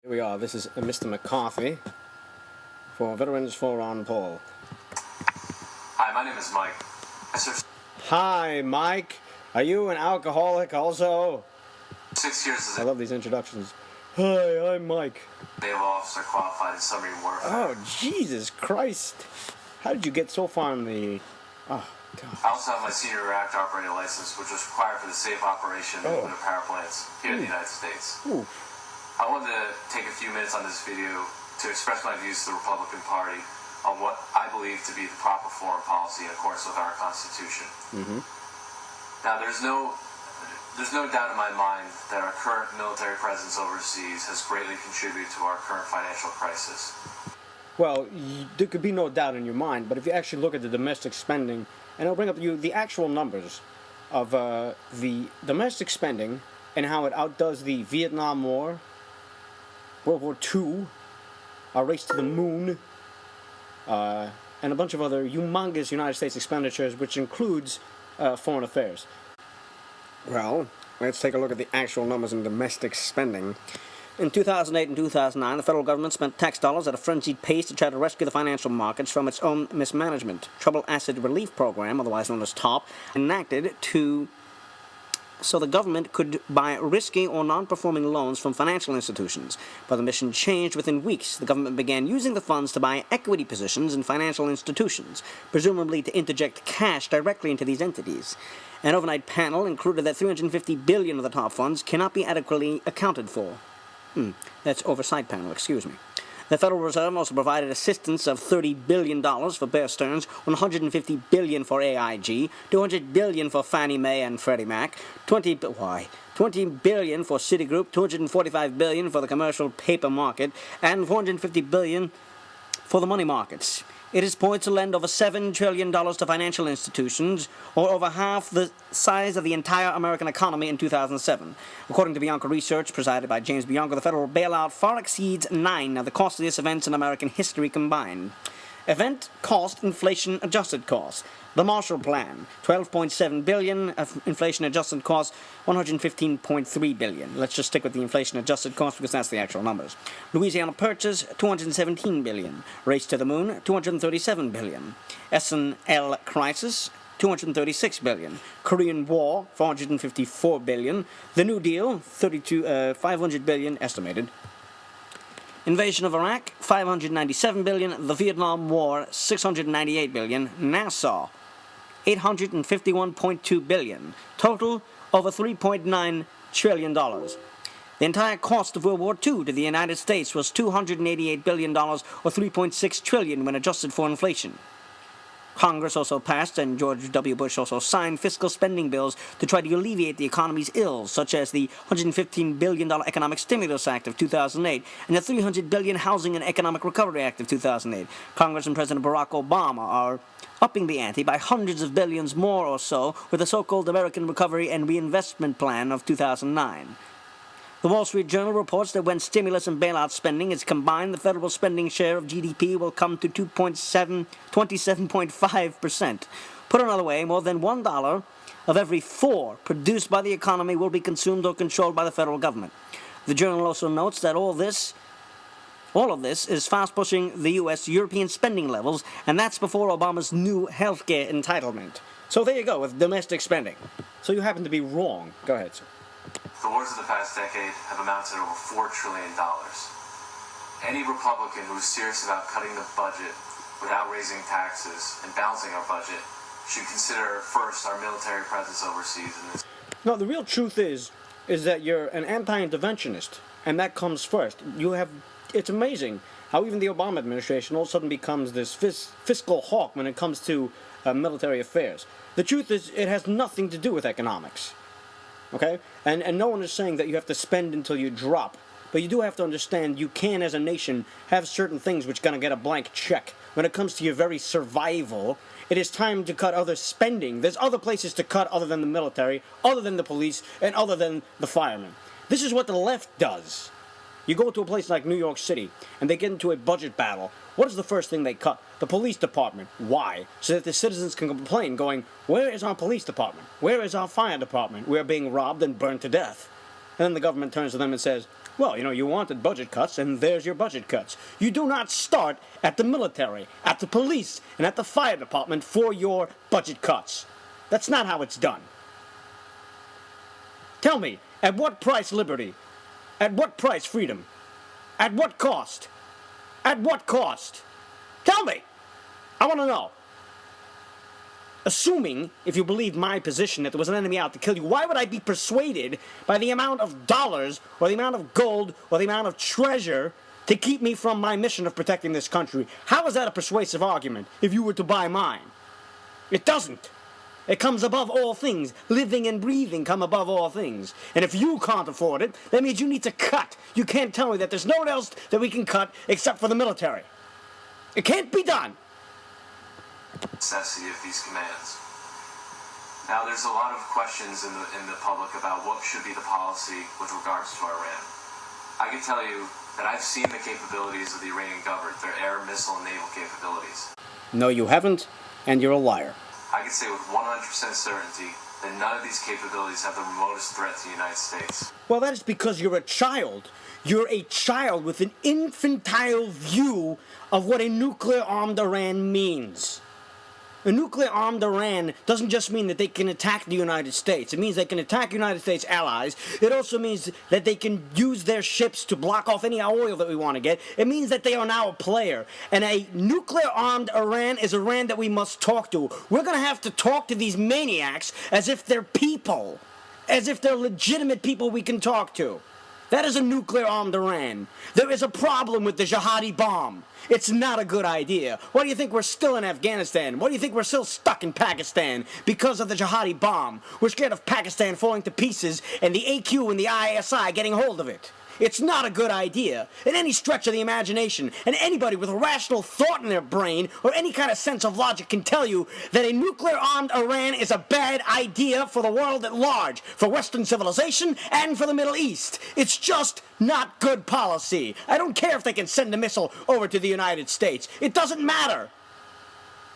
Here we are. This is Mr. McCarthy for Veterans for Ron Paul. Hi, my name is Mike. Hi, Mike. Are you an alcoholic also? 6 years as I love these introductions. Hi, I'm Mike. naval officer qualified in submarine warfare. Oh, Jesus Christ. How did you get so far in the... Oh, God. I also have my senior reactor operator license, which was required for the safe operation of nuclear power plants here in the United States. Ooh. I wanted to take a few minutes on this video to express my views to the Republican Party on what I believe to be the proper foreign policy in accordance with our Constitution. Now, there's no doubt in my mind that our current military presence overseas has greatly contributed to our current financial crisis. Well, there could be no doubt in your mind, but if you actually look at the domestic spending, and I'll bring up you the actual numbers of the domestic spending and how it outdoes the Vietnam War, World War II, our race to the moon, and a bunch of other humongous United States expenditures, which includes foreign affairs. Well, let's take a look at the actual numbers in domestic spending. In 2008 and 2009, the federal government spent tax dollars at a frenzied pace to try to rescue the financial markets from its own mismanagement. Troubled Asset Relief Program, otherwise known as TOP, enacted so the government could buy risky or non-performing loans from financial institutions. But the mission changed within weeks. The government began using the funds to buy equity positions in financial institutions, presumably to interject cash directly into these entities. An overnight panel included that $350 billion of the TOP funds cannot be adequately accounted for. That's oversight panel, excuse me. The Federal Reserve also provided assistance of $30 billion for Bear Stearns, $150 billion for AIG, $200 billion for Fannie Mae and Freddie Mac, $20 billion for Citigroup, $245 billion for the commercial paper market, and $450 billion for the money markets. It is poised to lend over $7 trillion to financial institutions, or over half the size of the entire American economy in 2007. According to Bianco Research, presided by James Bianco, the federal bailout far exceeds 9 of the costliest events in American history combined. Event cost, inflation adjusted costs. The Marshall Plan, $12.7 billion, inflation adjusted costs, $115.3 billion. Let's just stick with the inflation adjusted cost because that's the actual numbers. Louisiana Purchase, $217 billion. Race to the Moon, $237 billion. S&L Crisis, $236 billion. Korean War, $454 billion. The New Deal, $500 billion estimated. Invasion of Iraq, $597 billion. The Vietnam War, $698 billion. NASA, $851.2 billion. Total, over $3.9 trillion. The entire cost of World War II to the United States was $288 billion, or $3.6 trillion when adjusted for inflation. Congress also passed, and George W. Bush also signed, fiscal spending bills to try to alleviate the economy's ills, such as the $115 billion Economic Stimulus Act of 2008 and the $300 billion Housing and Economic Recovery Act of 2008. Congress and President Barack Obama are upping the ante by hundreds of billions more or so with the so-called American Recovery and Reinvestment Plan of 2009. The Wall Street Journal reports that when stimulus and bailout spending is combined, the federal spending share of GDP will come to 27.5%. Put another way, more than $1 of every 4 produced by the economy will be consumed or controlled by the federal government. The Journal also notes that all of this is fast pushing the U.S. European spending levels, and that's before Obama's new health care entitlement. So there you go with domestic spending. So you happen to be wrong. Go ahead, sir. The wars of the past decade have amounted to over $4 trillion. Any Republican who is serious about cutting the budget without raising taxes and balancing our budget should consider first our military presence overseas. No, the real truth is that you're an anti-interventionist, and that comes first. It's amazing how even the Obama administration all of a sudden becomes this fiscal hawk when it comes to military affairs. The truth is, it has nothing to do with economics. Okay? And no one is saying that you have to spend until you drop. But you do have to understand you can, as a nation, have certain things which are going to get a blank check. When it comes to your very survival, it is time to cut other spending. There's other places to cut other than the military, other than the police, and other than the firemen. This is what the left does. You go to a place like New York City, and they get into a budget battle. What is the first thing they cut? The police department. Why? So that the citizens can complain, going, where is our police department? Where is our fire department? We're being robbed and burned to death. And then the government turns to them and says, Well, you wanted budget cuts, and there's your budget cuts. You do not start at the military, at the police, and at the fire department for your budget cuts. That's not how it's done. Tell me, at what price liberty? At what price freedom? At what cost? At what cost? Tell me! I want to know. Assuming, if you believe my position, that there was an enemy out to kill you, why would I be persuaded by the amount of dollars, or the amount of gold, or the amount of treasure to keep me from my mission of protecting this country? How is that a persuasive argument if you were to buy mine? It doesn't. It comes above all things. Living and breathing come above all things. And if you can't afford it, that means you need to cut. You can't tell me that there's nowhere else that we can cut except for the military. It can't be done. Necessity of these commands. Now, there's a lot of questions in the public about what should be the policy with regards to Iran. I can tell you that I've seen the capabilities of the Iranian government, their air, missile, and naval capabilities. No, you haven't, and you're a liar. I can say with 100% certainty that none of these capabilities have the remotest threat to the United States. Well, that is because you're a child. You're a child with an infantile view of what a nuclear-armed Iran means. A nuclear-armed Iran doesn't just mean that they can attack the United States. It means they can attack United States allies. It also means that they can use their ships to block off any oil that we want to get. It means that they are now a player. And a nuclear-armed Iran is Iran that we must talk to. We're going to have to talk to these maniacs as if they're people. As if they're legitimate people we can talk to. That is a nuclear-armed Iran. There is a problem with the jihadi bomb. It's not a good idea. Why do you think we're still in Afghanistan? Why do you think we're still stuck in Pakistan? Because of the jihadi bomb. We're scared of Pakistan falling to pieces and the AQ and the ISI getting hold of it. It's not a good idea, in any stretch of the imagination, and anybody with a rational thought in their brain, or any kind of sense of logic can tell you that a nuclear-armed Iran is a bad idea for the world at large, for Western civilization, and for the Middle East. It's just not good policy. I don't care if they can send a missile over to the United States. It doesn't matter.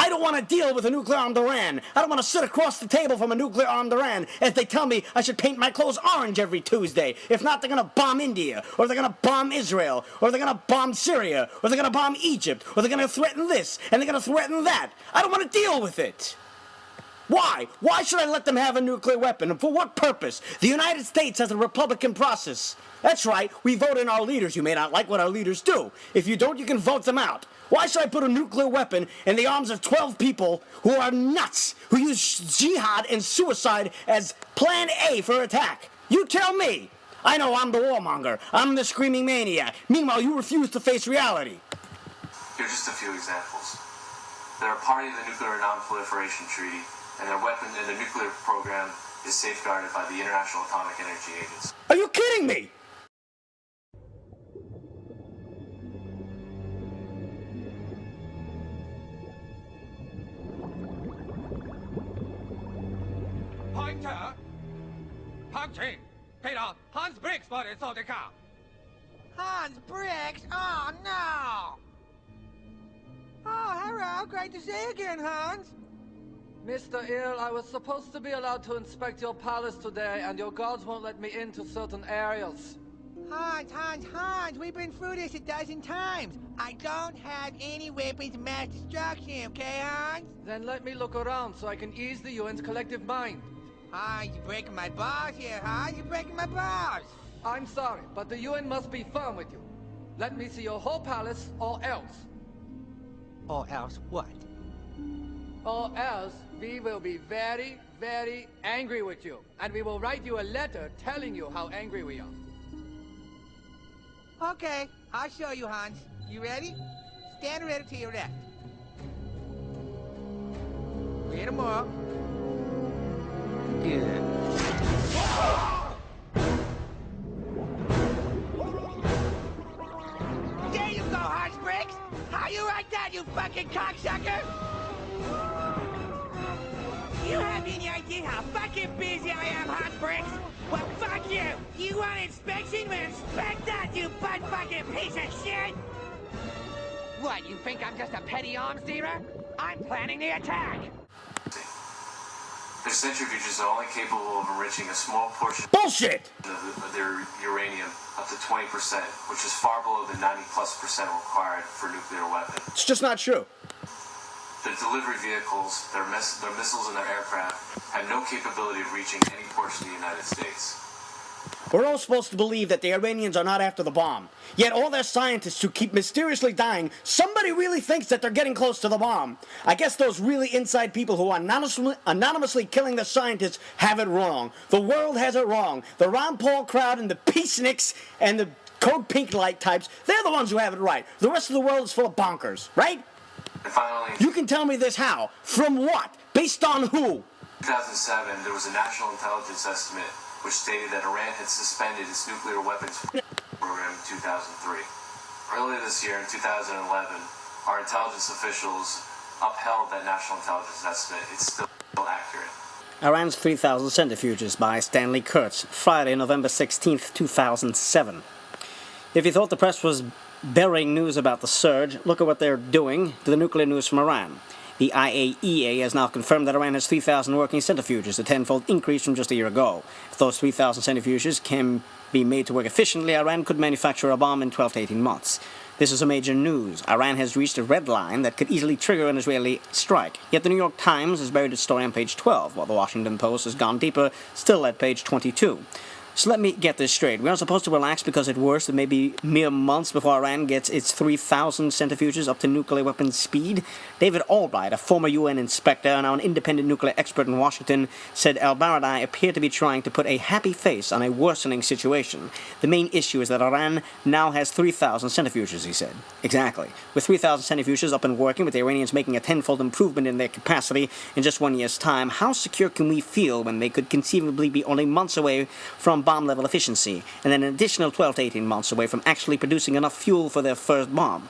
I don't want to deal with a nuclear-armed Iran. I don't want to sit across the table from a nuclear-armed Iran as they tell me I should paint my clothes orange every Tuesday. If not, they're going to bomb India, or they're going to bomb Israel, or they're going to bomb Syria, or they're going to bomb Egypt, or they're going to threaten this, and they're going to threaten that. I don't want to deal with it. Why? Why should I let them have a nuclear weapon? And for what purpose? The United States has a Republican process. That's right, we vote in our leaders. You may not like what our leaders do. If you don't, you can vote them out. Why should I put a nuclear weapon in the arms of 12 people who are nuts, who use jihad and suicide as plan A for attack? You tell me. I know I'm the warmonger. I'm the screaming maniac. Meanwhile, you refuse to face reality. Here are just a few examples. They're a party to the Nuclear Non-Proliferation Treaty, and their weapon and their nuclear program is safeguarded by the International Atomic Energy Agency. Are you kidding me? Pointer! Pumpkin! Peter, Hans Briggs spotted Soldica! Hans Briggs? Oh, no! Oh, hello. Great to see you again, Hans. Mr. Earl, I was supposed to be allowed to inspect your palace today, and your guards won't let me into certain areas. Hans, we've been through this a dozen times. I don't have any weapons of mass destruction, okay, Hans? Then let me look around so I can ease the UN's collective mind. Hans, you're breaking my balls here, Hans. You're breaking my balls. I'm sorry, but the UN must be firm with you. Let me see your whole palace, or else. Or else what? Or else, we will be very, very angry with you. And we will write you a letter telling you how angry we are. Okay, I'll show you, Hans. You ready? Stand ready to your left. Read them up. Good. There you go, Hans Briggs! How you like that, you fucking cocksucker? You have any idea how fucking busy I am, Hans Briggs? Well, fuck you! You want inspection? Well, inspect that, you butt-fucking piece of shit! What, you think I'm just a petty arms dealer? I'm planning the attack! Their centrifuges are only capable of enriching a small portion Bullshit! of their uranium up to 20%, which is far below the 90+% required for nuclear weapons. It's just not true. Their delivery vehicles, their missiles, and their aircraft have no capability of reaching any portion of the United States. We're all supposed to believe that the Iranians are not after the bomb. Yet all their scientists who keep mysteriously dying, somebody really thinks that they're getting close to the bomb. I guess those really inside people who are anonymously killing the scientists have it wrong. The world has it wrong. The Ron Paul crowd and the peaceniks and the Code Pink Light types, they're the ones who have it right. The rest of the world is full of bonkers, right? And finally, You can tell me this how? From what? Based on who? in 2007, there was a national intelligence estimate which stated that Iran had suspended its nuclear weapons program in 2003. Earlier this year, in 2011, our intelligence officials upheld that national intelligence estimate. It's still accurate. Iran's 3,000 Centrifuges by Stanley Kurtz, Friday, November 16th, 2007. If you thought the press was burying news about the surge, look at what they're doing to the nuclear news from Iran. The IAEA has now confirmed that Iran has 3,000 working centrifuges, a tenfold increase from just a year ago. If those 3,000 centrifuges can be made to work efficiently, Iran could manufacture a bomb in 12 to 18 months. This is a major news. Iran has reached a red line that could easily trigger an Israeli strike. Yet the New York Times has buried its story on page 12, while the Washington Post has gone deeper, still at page 22. So let me get this straight. We are supposed to relax because at worst it may be mere months before Iran gets its 3,000 centrifuges up to nuclear weapons speed. David Albright, a former UN inspector and now an independent nuclear expert in Washington, said al-Baradei appeared to be trying to put a happy face on a worsening situation. The main issue is that Iran now has 3,000 centrifuges, he said. Exactly. With 3,000 centrifuges up and working, with the Iranians making a tenfold improvement in their capacity in just 1 year's time, how secure can we feel when they could conceivably be only months away from bomb-level efficiency, and then an additional 12 to 18 months away from actually producing enough fuel for their first bomb?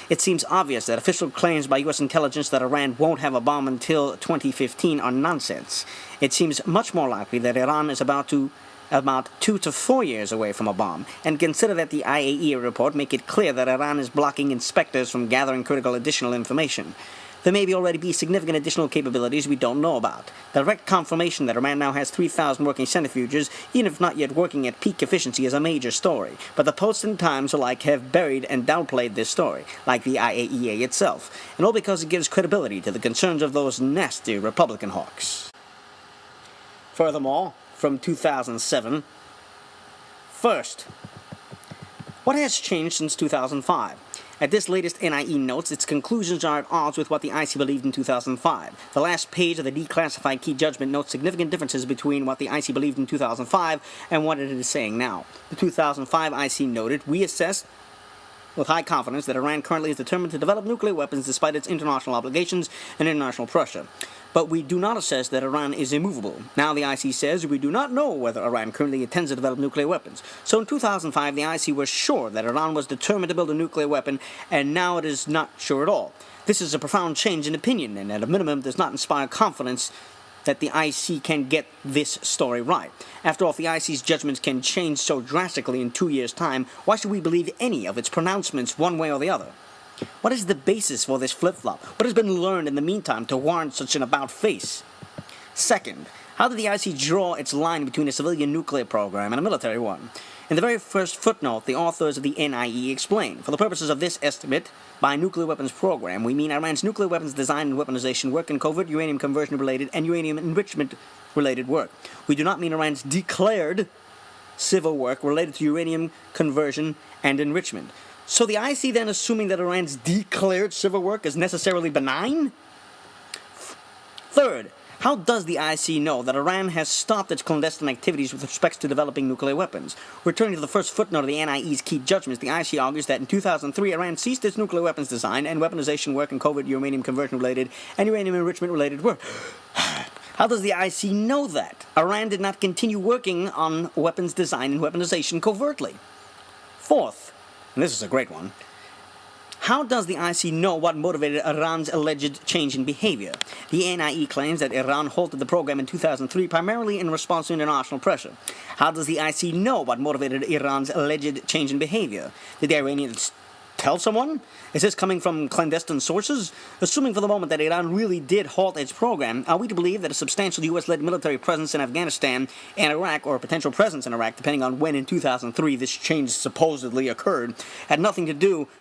It seems obvious that official claims by U.S. intelligence that Iran won't have a bomb until 2015 are nonsense. It seems much more likely that Iran is about 2 to 4 years away from a bomb, and consider that the IAEA report make it clear that Iran is blocking inspectors from gathering critical additional information. There may already be significant additional capabilities we don't know about. Direct confirmation that Iran now has 3,000 working centrifuges, even if not yet working at peak efficiency, is a major story. But the Post and Times alike have buried and downplayed this story, like the IAEA itself, and all because it gives credibility to the concerns of those nasty Republican hawks. Furthermore, from 2007, first, what has changed since 2005? At this latest NIE notes, its conclusions are at odds with what the IC believed in 2005. The last page of the declassified key judgment notes significant differences between what the IC believed in 2005 and what it is saying now. The 2005 IC noted, "We assess with high confidence that Iran currently is determined to develop nuclear weapons despite its international obligations and international pressure. But we do not assess that Iran is immovable." Now the IC says, "We do not know whether Iran currently intends to develop nuclear weapons." So in 2005, the IC was sure that Iran was determined to build a nuclear weapon, and now it is not sure at all. This is a profound change in opinion, and at a minimum does not inspire confidence that the IC can get this story right. After all, if the IC's judgments can change so drastically in 2 years' time, why should we believe any of its pronouncements one way or the other? What is the basis for this flip-flop? What has been learned in the meantime to warrant such an about-face? Second, how did the IC draw its line between a civilian nuclear program and a military one? In the very first footnote, the authors of the NIE explain, "For the purposes of this estimate, by nuclear weapons program, we mean Iran's nuclear weapons design and weaponization work and covert uranium conversion-related and uranium enrichment-related work. We do not mean Iran's declared civil work related to uranium conversion and enrichment." So the IC then assuming that Iran's declared civil work is necessarily benign? Third, how does the IC know that Iran has stopped its clandestine activities with respect to developing nuclear weapons? Returning to the first footnote of the NIE's key judgments, the IC argues that in 2003, Iran ceased its nuclear weapons design and weaponization work and covert uranium conversion-related and uranium enrichment-related work. How does the IC know that? Iran did not continue working on weapons design and weaponization covertly. Fourth, and this is a great one, how does the IC know what motivated Iran's alleged change in behavior? The NIE claims that Iran halted the program in 2003 primarily in response to international pressure. How does the IC know what motivated Iran's alleged change in behavior? Did the Iranians tell someone? Is this coming from clandestine sources? Assuming for the moment that Iran really did halt its program, are we to believe that a substantial U.S.-led military presence in Afghanistan and Iraq, or a potential presence in Iraq, depending on when in 2003 this change supposedly occurred, had nothing to do